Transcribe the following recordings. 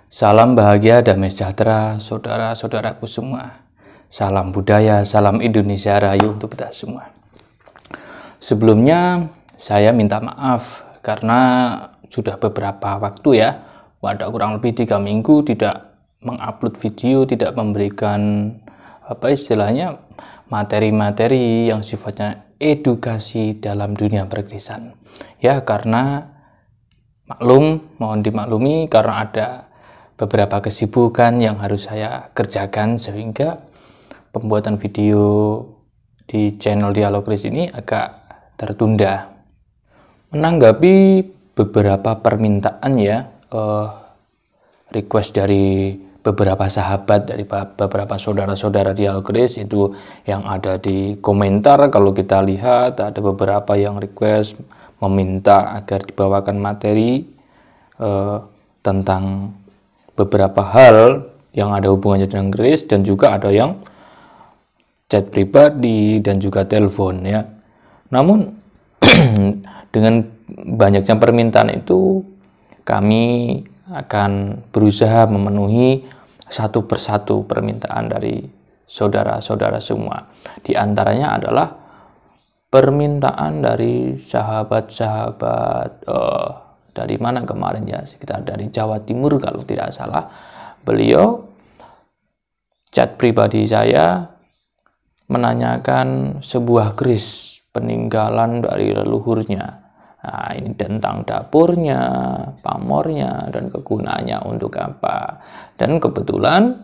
Salam bahagia, damai sejahtera, saudara-saudaraku semua. Salam budaya, salam Indonesia Rayu untuk kita semua. Sebelumnya, saya minta maaf karena sudah beberapa waktu ya, ada kurang lebih 3 minggu tidak mengupload video, tidak memberikan materi-materi yang sifatnya edukasi dalam dunia perkrisan. Ya, karena mohon dimaklumi karena ada beberapa kesibukan yang harus saya kerjakan sehingga pembuatan video di channel Dialog Kris ini agak tertunda. Menanggapi beberapa permintaan ya, request dari beberapa sahabat, dari beberapa saudara-saudara Dialog Kris itu yang ada di komentar. Kalau kita lihat ada beberapa yang request meminta agar dibawakan materi tentang beberapa hal yang ada hubungannya dengan Kris, dan juga ada yang chat pribadi dan juga telepon ya. Namun dengan banyaknya permintaan itu, kami akan berusaha memenuhi satu persatu permintaan dari saudara-saudara semua. Di antaranya adalah permintaan dari sahabat-sahabat dari mana kemarin ya, sekitar dari Jawa Timur kalau tidak salah. Beliau chat pribadi saya menanyakan sebuah kris peninggalan dari leluhurnya. Nah, ini tentang dapurnya, pamornya, dan kegunaannya untuk apa. Dan kebetulan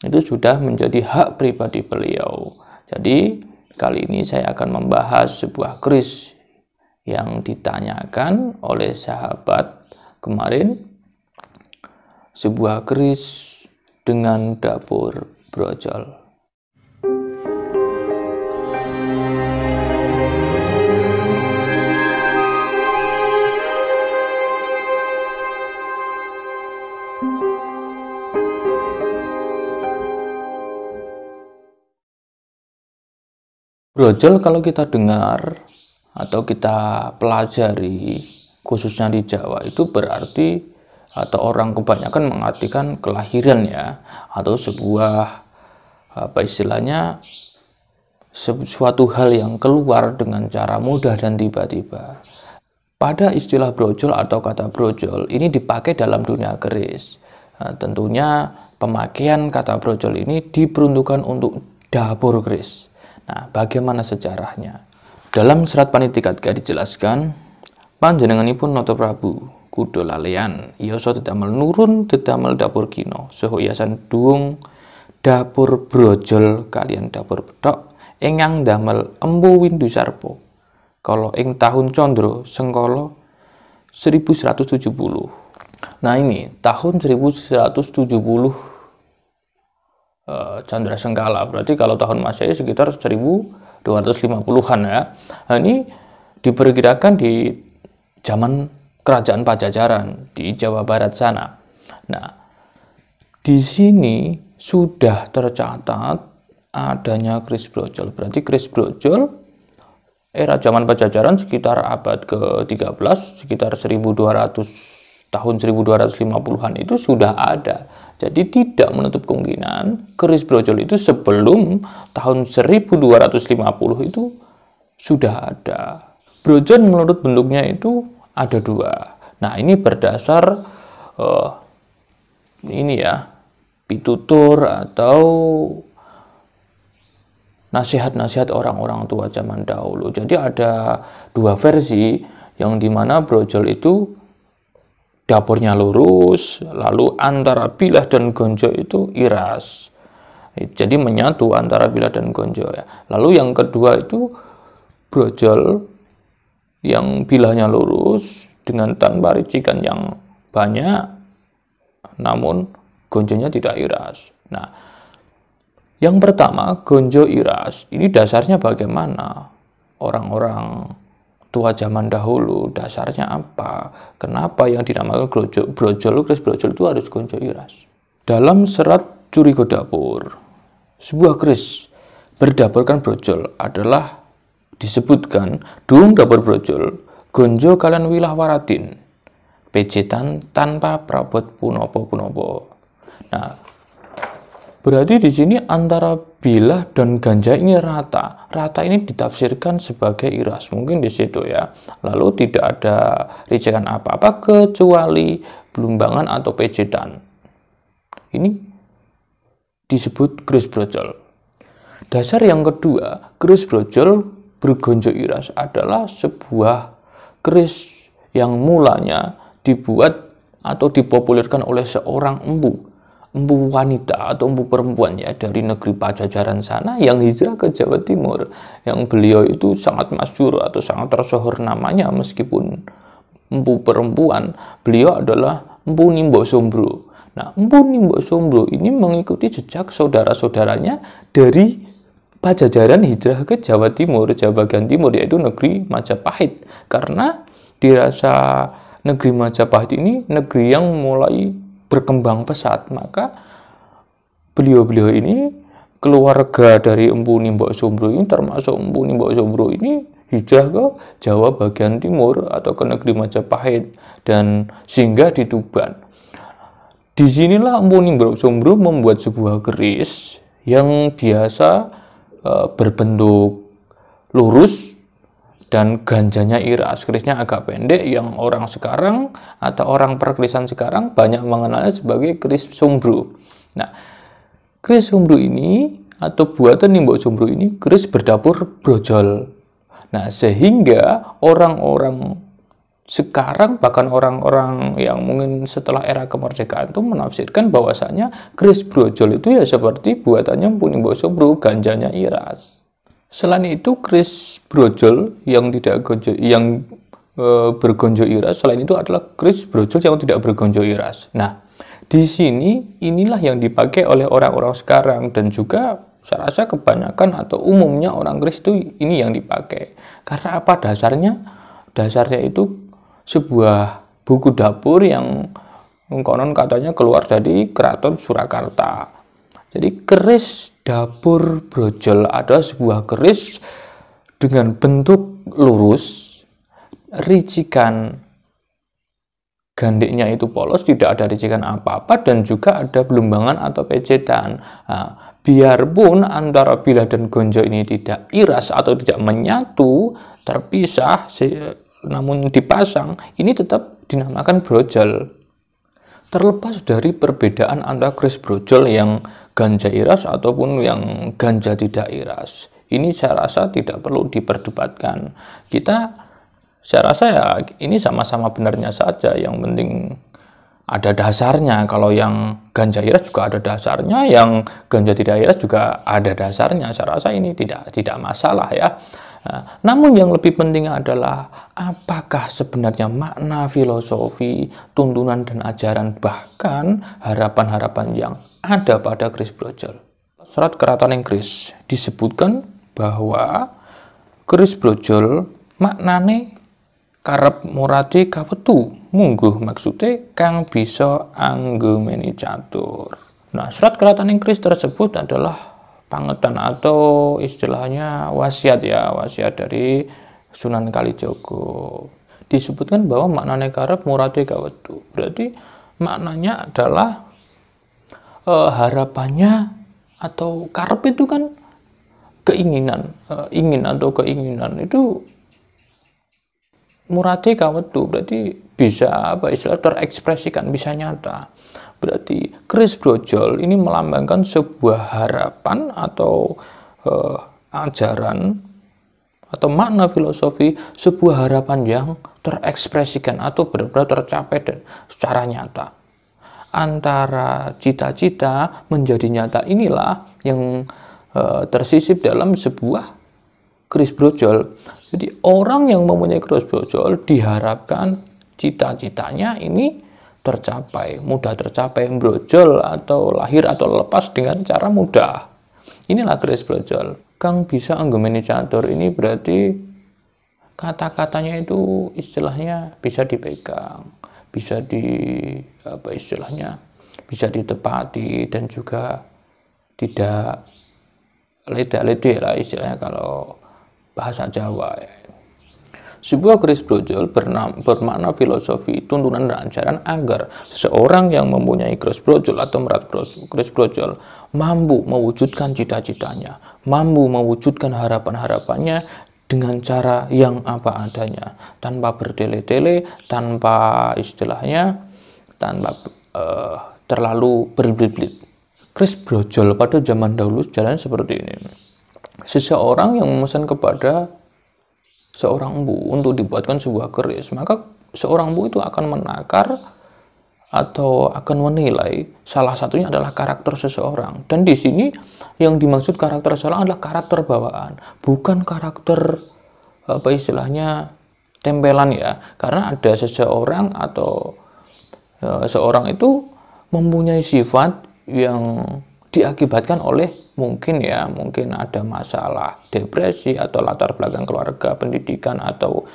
itu sudah menjadi hak pribadi beliau. Jadi kali ini saya akan membahas sebuah kris yang ditanyakan oleh sahabat kemarin, sebuah kris dengan dapur brojol. Brojol kalau kita dengar atau kita pelajari, khususnya di Jawa, itu berarti, atau orang kebanyakan mengartikan kelahiran ya, atau sebuah suatu hal yang keluar dengan cara mudah dan tiba-tiba. Pada istilah brojol atau kata brojol ini dipakai dalam dunia keris. Nah, tentunya pemakaian kata brojol ini diperuntukkan untuk dapur keris. Nah, bagaimana sejarahnya? Dalam serat Panitikat dijelaskan, panjenenganipun Nata Prabu kudo lalean, yasa didamel nurun didamel dapur kino, saha hiasan duung dapur brojol kalian dapur petok ingkang damel Empu Windu Sarpa kala ing tahun Candra Sengkala 1170. Nah, ini tahun 1170 Candra Sengkala, berarti kalau tahun Masehi sekitar 1250-an ya. Nah, ini diperkirakan di zaman kerajaan Pajajaran di Jawa Barat sana. Nah, di sini sudah tercatat adanya kris brojol. Berarti kris brojol era zaman Pajajaran sekitar abad ke-13, sekitar tahun 1250-an itu sudah ada. Jadi tidak menutup kemungkinan keris brojol itu sebelum tahun 1250 itu sudah ada. Brojol menurut bentuknya itu ada 2. Nah, ini berdasar pitutur atau nasihat-nasihat orang-orang tua zaman dahulu. Jadi ada 2 versi, yang dimana brojol itu dapurnya lurus, lalu antara bilah dan gonjo itu iras. Jadi menyatu antara bilah dan gonjo ya. Lalu yang kedua itu brojol yang bilahnya lurus dengan tanpa ricikan yang banyak, namun gonjonya tidak iras. Nah, yang pertama gonjo iras, ini dasarnya bagaimana? Orang-orang tua zaman dahulu dasarnya apa? Kenapa yang dinamakan brojol, kris brojol itu harus gonjo iras? Dalam serat Curiga Dapur, sebuah kris berdapurkan brojol adalah disebutkan dung dapur brojol gonjo kalian wilah waratin pejetan tanpa prabot punopo-punopo. Nah, berarti di sini antara bilah dan ganja ini rata. Rata ini ditafsirkan sebagai iras. Mungkin di situ ya. Lalu tidak ada ricekan apa-apa kecuali belumbangan atau pejetan. Ini disebut keris brojol. Dasar yang kedua, keris brojol bergonjo iras adalah sebuah keris yang mulanya dibuat atau dipopulerkan oleh seorang empu wanita atau empu perempuan ya dari negeri Pajajaran sana yang hijrah ke Jawa Timur, yang beliau itu sangat masyhur atau sangat tersohor namanya meskipun empu perempuan. Beliau adalah Empu Nimbo Sombro. Nah, Empu Nimbo Sombro ini mengikuti jejak saudara-saudaranya dari Pajajaran hijrah ke Jawa Timur, Jawa bagian timur, yaitu negeri Majapahit. Karena dirasa negeri Majapahit ini negeri yang mulai berkembang pesat, maka beliau-beliau ini, keluarga dari Empu Nimbo Sombro ini, termasuk Empu Nimbo Sombro ini hijrah ke Jawa bagian timur atau ke negeri Majapahit dan singgah di Tuban. Disinilah Empu Nimbo Sombro membuat sebuah keris yang biasa berbentuk lurus dan ganjanya iras. Kerisnya agak pendek yang orang sekarang atau orang perkerisan sekarang banyak mengenalnya sebagai keris sombro. Nah, keris sombro ini atau buatan Nimbo Sombro ini keris berdapur brojol. Nah, sehingga orang-orang sekarang, bahkan orang-orang yang mungkin setelah era kemerdekaan itu menafsirkan bahwasanya keris brojol itu ya seperti buatannya Empu Nimbo Sombro, ganjanya iras. Selain itu, keris brojol yang tidak bergonjo iras, selain itu adalah keris brojol yang tidak bergonjo iras. Nah, di sini inilah yang dipakai oleh orang-orang sekarang, dan juga saya rasa kebanyakan atau umumnya orang keris itu ini yang dipakai. Karena apa dasarnya? Dasarnya itu sebuah buku dapur yang konon katanya keluar dari Keraton Surakarta. Jadi keris dapur brojol adalah sebuah keris dengan bentuk lurus, ricikan gandiknya itu polos, tidak ada ricikan apa-apa, dan juga ada belumbangan atau pejetan. Nah, biarpun antara bilah dan gonjo ini tidak iras atau tidak menyatu, terpisah, namun dipasang, ini tetap dinamakan brojol. Terlepas dari perbedaan antara keris brojol yang ganja iras ataupun yang ganja tidak iras, ini saya rasa tidak perlu diperdebatkan. Saya rasa ya ini sama-sama benarnya saja. Yang penting ada dasarnya. Kalau yang ganja iras juga ada dasarnya, yang ganja tidak iras juga ada dasarnya. Saya rasa ini tidak masalah ya. Nah, namun yang lebih penting adalah apakah sebenarnya makna filosofi, tuntunan dan ajaran, bahkan harapan-harapan yang ada pada keris brojol. Surat Keraton Inggris disebutkan bahwa keris brojol maknane karep murade kawetu, mungguh maksude kang bisa anggemeni catur. Nah, surat Keraton Inggris tersebut adalah pangetan atau istilahnya wasiat ya, wasiat dari Sunan Kalijogo. Disebutkan bahwa maknanya karep murade kawetu. Berarti maknanya adalah harapannya, atau karep itu kan keinginan, ingin atau keinginan itu murade kawetu, berarti bisa istilah terekspresikan, bisa nyata. Berarti keris brojol ini melambangkan sebuah harapan atau ajaran atau makna filosofi, sebuah harapan yang terekspresikan atau benar-benar tercapai dan secara nyata. Antara cita-cita menjadi nyata inilah yang tersisip dalam sebuah keris brojol. Jadi orang yang mempunyai keris brojol diharapkan cita-citanya ini tercapai, mudah tercapai, brojol atau lahir atau lepas dengan cara mudah. Inilah keris brojol. Kang bisa anggemeni catur ini berarti kata-katanya itu istilahnya bisa dipegang, bisa bisa ditepati, dan juga tidak lede-lede lah istilahnya kalau bahasa Jawa. Sebuah keris brojol bermakna filosofi, tuntunan dan ajaran agar seseorang yang mempunyai keris brojol atau merat keris brojol mampu mewujudkan cita-citanya, mampu mewujudkan harapan-harapannya dengan cara yang apa adanya, tanpa bertele-tele, tanpa istilahnya, tanpa terlalu berbelit-belit. Keris brojol pada zaman dahulu jalan seperti ini. Seseorang yang memesan kepada seorang empu untuk dibuatkan sebuah keris, maka seorang empu itu akan menakar atau akan menilai, salah satunya adalah karakter seseorang. Dan di sini yang dimaksud karakter seseorang adalah karakter bawaan, bukan karakter apa istilahnya tempelan ya. Karena ada seseorang atau seorang itu mempunyai sifat yang diakibatkan oleh mungkin ada masalah depresi atau latar belakang keluarga, pendidikan atau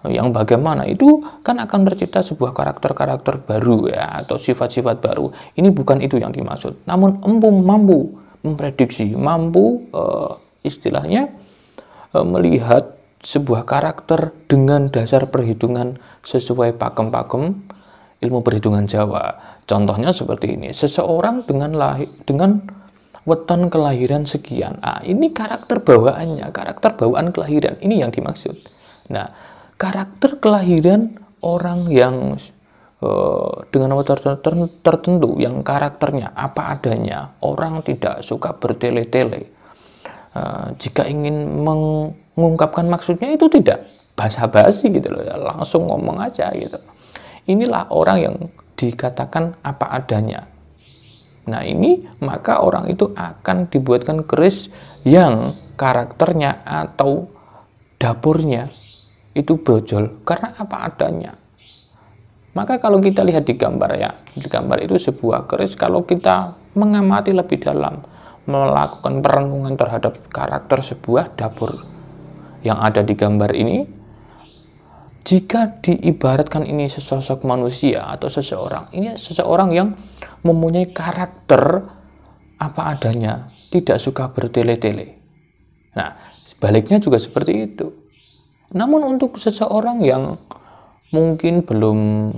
yang bagaimana, itu kan akan tercipta sebuah karakter-karakter baru ya, atau sifat-sifat baru. Ini bukan itu yang dimaksud. Namun empu mampu memprediksi, mampu istilahnya melihat sebuah karakter dengan dasar perhitungan sesuai pakem-pakem ilmu perhitungan Jawa. Contohnya seperti ini, seseorang dengan weton kelahiran sekian. Ini karakter bawaannya, karakter bawaan kelahiran. Ini yang dimaksud. Nah, karakter kelahiran orang yang dengan weton tertentu, yang karakternya apa adanya, orang tidak suka bertele-tele. Jika ingin mengungkapkan maksudnya itu tidak basa-basi gitu loh, langsung ngomong aja gitu. Inilah orang yang dikatakan apa adanya. Nah ini, maka orang itu akan dibuatkan keris yang karakternya atau dapurnya itu brojol karena apa adanya. Maka kalau kita lihat di gambar ya, di gambar itu sebuah keris, kalau kita mengamati lebih dalam, melakukan perenungan terhadap karakter sebuah dapur yang ada di gambar ini, jika diibaratkan ini sesosok manusia atau seseorang, ini seseorang yang mempunyai karakter apa adanya, tidak suka bertele-tele. Nah, sebaliknya juga seperti itu. Namun untuk seseorang yang mungkin belum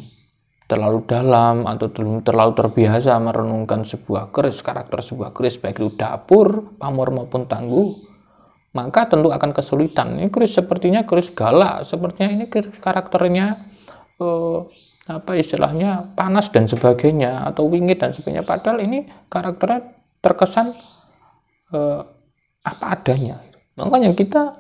terlalu dalam atau belum terlalu terbiasa merenungkan sebuah keris, karakter sebuah keris, baik itu dapur, pamor maupun tangguh, maka tentu akan kesulitan. Ini keris sepertinya keris galak, sepertinya ini keris karakternya apa istilahnya panas dan sebagainya, atau wingit dan sebagainya. Padahal ini karakternya terkesan apa adanya. Makanya kita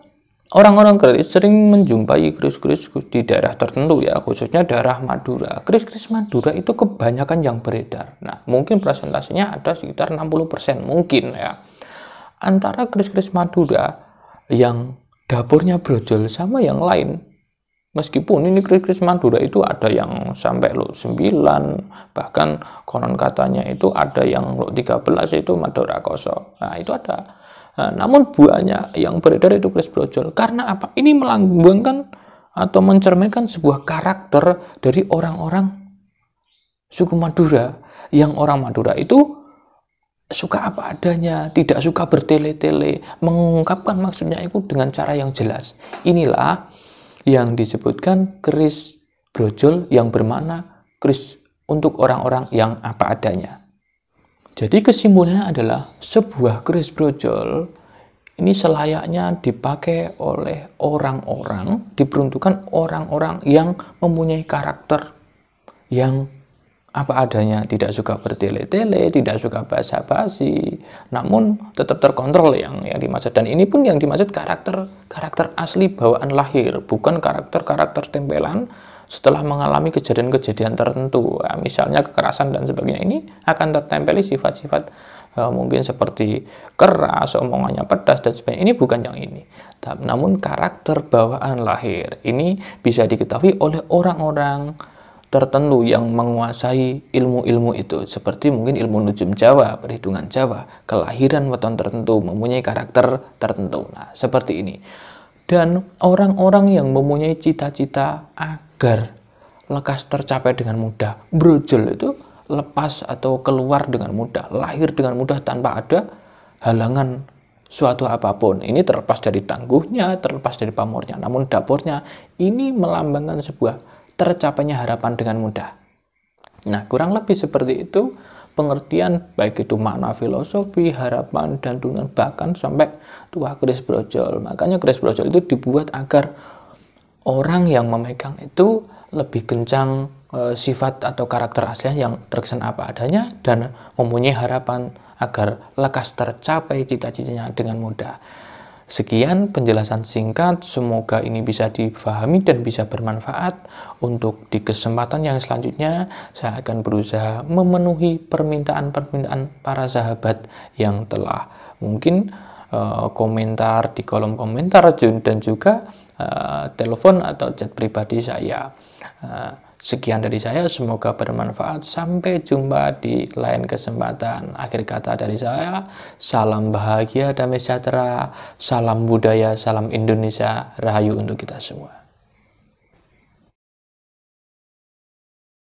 orang-orang keris sering menjumpai keris-keris di daerah tertentu ya, khususnya daerah Madura. Keris-keris Madura itu kebanyakan yang beredar. Nah, mungkin presentasinya ada sekitar 60% mungkin ya. Antara keris-keris Madura yang dapurnya brojol sama yang lain, meskipun ini keris-keris Madura itu ada yang sampai lot 9, bahkan konon katanya itu ada yang lot 13 itu Madura Koso. Nah itu ada. Nah, namun banyak yang beredar itu keris brojol. Karena apa? Ini melambangkan atau mencerminkan sebuah karakter dari orang-orang suku Madura, yang orang Madura itu suka apa adanya, tidak suka bertele-tele, mengungkapkan maksudnya itu dengan cara yang jelas. Inilah yang disebutkan keris brojol yang bermakna keris untuk orang-orang yang apa adanya. Jadi kesimpulannya adalah sebuah keris brojol ini selayaknya dipakai oleh orang-orang, diperuntukkan orang-orang yang mempunyai karakter yang apa adanya, tidak suka bertele-tele, tidak suka basa-basi, namun tetap terkontrol yang dimaksud. Dan ini pun yang dimaksud karakter asli bawaan lahir, bukan karakter tempelan setelah mengalami kejadian-kejadian tertentu. Nah, misalnya kekerasan dan sebagainya, ini akan tertempeli sifat-sifat mungkin seperti keras, omongannya pedas dan sebagainya. Ini bukan yang ini. Namun karakter bawaan lahir ini bisa diketahui oleh orang-orang tertentu yang menguasai ilmu-ilmu itu, seperti mungkin ilmu nujum Jawa, perhitungan Jawa, kelahiran weton tertentu, mempunyai karakter tertentu. Nah, seperti ini. Dan orang-orang yang mempunyai cita-cita agar lekas tercapai dengan mudah, brojol itu lepas atau keluar dengan mudah, lahir dengan mudah tanpa ada halangan suatu apapun. Ini terlepas dari tangguhnya, terlepas dari pamornya. Namun dapurnya ini melambangkan sebuah tercapainya harapan dengan mudah. Nah, kurang lebih seperti itu pengertian, baik itu makna filosofi, harapan, dan tuntunan, bahkan sampai tuah keris brojol. Makanya keris brojol itu dibuat agar orang yang memegang itu lebih kencang sifat atau karakter aslinya yang terkesan apa adanya dan mempunyai harapan agar lekas tercapai cita-citanya dengan mudah. Sekian penjelasan singkat, semoga ini bisa dipahami dan bisa bermanfaat. Untuk di kesempatan yang selanjutnya, saya akan berusaha memenuhi permintaan-permintaan para sahabat yang telah mungkin komentar di kolom komentar dan juga telepon atau chat pribadi saya. Sekian dari saya, semoga bermanfaat. Sampai jumpa di lain kesempatan. Akhir kata dari saya, salam bahagia, damai sejahtera, salam budaya, salam Indonesia, rahayu untuk kita semua.